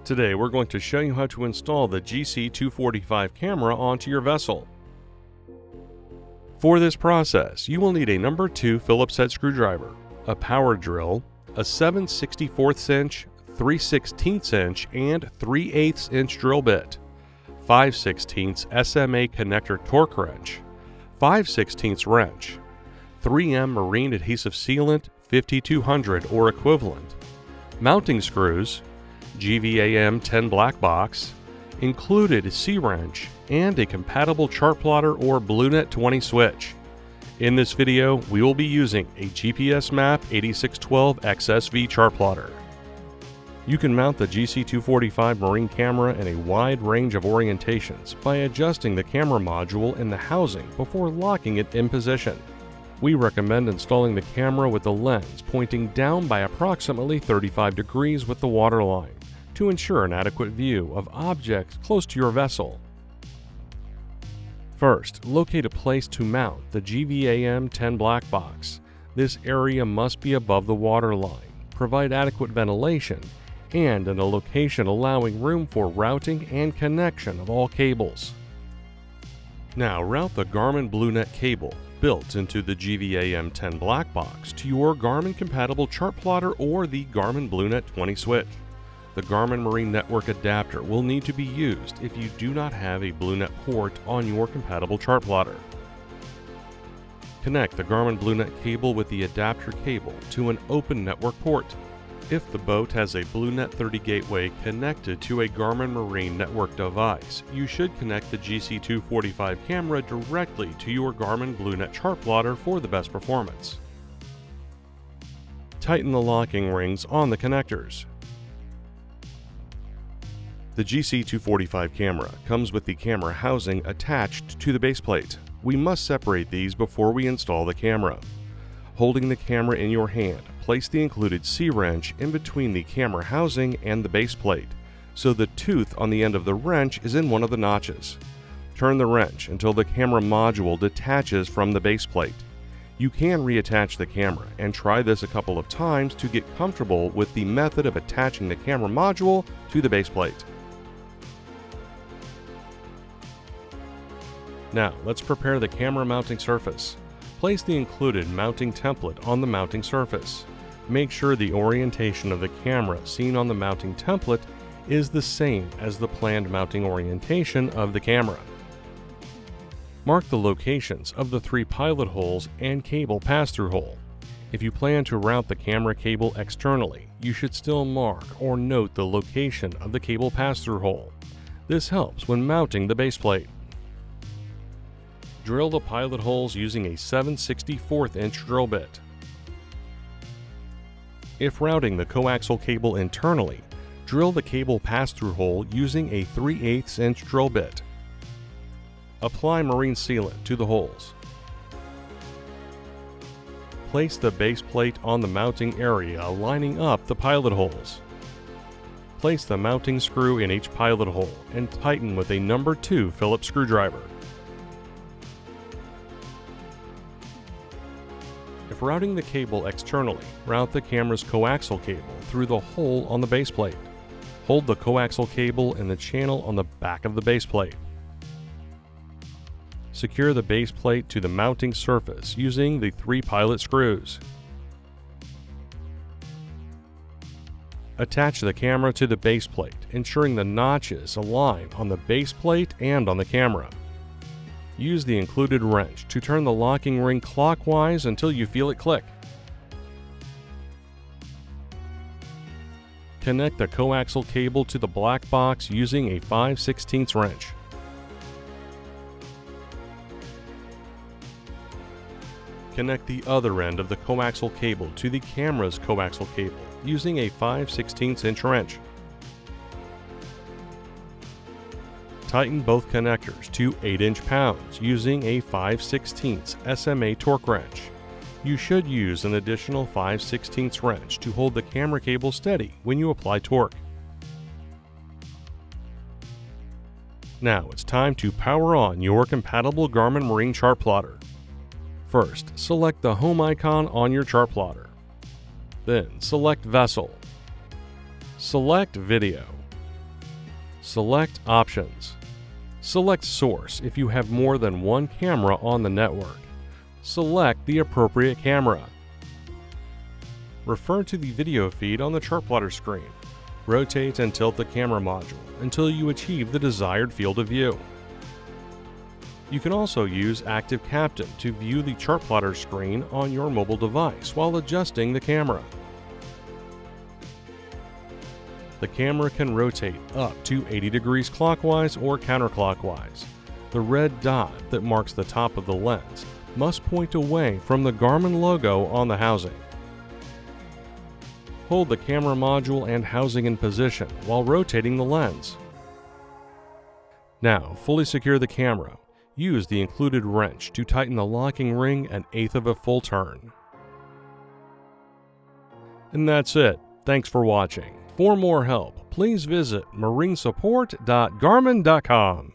Today we're going to show you how to install the GC245 camera onto your vessel. For this process, you will need a number 2 Phillips head screwdriver, a power drill, a 7/64 inch, 3/16 inch, and 3/8 inch drill bit, 5/16 SMA connector torque wrench, 5/16 wrench, 3M marine adhesive sealant 5200 or equivalent, mounting screws, GVAM 10 black box, included C-wrench, and a compatible chart plotter or BlueNet 20 switch. In this video, we will be using a GPS Map 8612 XSV chart plotter. You can mount the GC245 marine camera in a wide range of orientations by adjusting the camera module in the housing before locking it in position. We recommend installing the camera with the lens pointing down by approximately 35 degrees with the waterline to ensure an adequate view of objects close to your vessel. First, locate a place to mount the GVAM 10 black box. This area must be above the waterline, provide adequate ventilation, and in a location allowing room for routing and connection of all cables. Now route the Garmin BlueNet cable built into the GVAM 10 black box to your Garmin compatible chart plotter or the Garmin BlueNet 20 switch. The Garmin Marine Network adapter will need to be used if you do not have a BlueNet port on your compatible chart plotter. Connect the Garmin BlueNet cable with the adapter cable to an open network port. If the boat has a BlueNet 30 gateway connected to a Garmin Marine Network device, you should connect the GC245 camera directly to your Garmin BlueNet chart plotter for the best performance. Tighten the locking rings on the connectors. The GC245 camera comes with the camera housing attached to the base plate. We must separate these before we install the camera. Holding the camera in your hand, place the included C-wrench in between the camera housing and the base plate, so the tooth on the end of the wrench is in one of the notches. Turn the wrench until the camera module detaches from the base plate. You can reattach the camera and try this a couple of times to get comfortable with the method of attaching the camera module to the base plate. Now, let's prepare the camera mounting surface. Place the included mounting template on the mounting surface. Make sure the orientation of the camera seen on the mounting template is the same as the planned mounting orientation of the camera. Mark the locations of the 3 pilot holes and cable pass-through hole. If you plan to route the camera cable externally, you should still mark or note the location of the cable pass-through hole. This helps when mounting the base plate. Drill the pilot holes using a 7/64 inch drill bit. If routing the coaxial cable internally, drill the cable pass-through hole using a 3/8 inch drill bit. Apply marine sealant to the holes. Place the base plate on the mounting area lining up the pilot holes. Place the mounting screw in each pilot hole and tighten with a number 2 Phillips screwdriver. If routing the cable externally, route the camera's coaxial cable through the hole on the base plate. Hold the coaxial cable in the channel on the back of the base plate. Secure the base plate to the mounting surface using the 3 pilot screws. Attach the camera to the base plate, ensuring the notches align on the base plate and on the camera. Use the included wrench to turn the locking ring clockwise until you feel it click. Connect the coaxial cable to the black box using a 5/16 wrench. Connect the other end of the coaxial cable to the camera's coaxial cable using a 5/16 inch wrench. Tighten both connectors to 8 inch-pounds using a 5/16 SMA torque wrench. You should use an additional 5/16 wrench to hold the camera cable steady when you apply torque. Now it's time to power on your compatible Garmin Marine chart plotter. First, select the home icon on your chart plotter. Then select Vessel. Select Video. Select Options. Select Source if you have more than one camera on the network. Select the appropriate camera. Refer to the video feed on the chart plotter screen. Rotate and tilt the camera module until you achieve the desired field of view. You can also use Active Captain to view the chart plotter screen on your mobile device while adjusting the camera. The camera can rotate up to 80 degrees clockwise or counterclockwise. The red dot that marks the top of the lens must point away from the Garmin logo on the housing. Hold the camera module and housing in position while rotating the lens. Now, fully secure the camera. Use the included wrench to tighten the locking ring 1/8 of a full turn. And that's it. Thanks for watching. For more help, please visit marinesupport.garmin.com.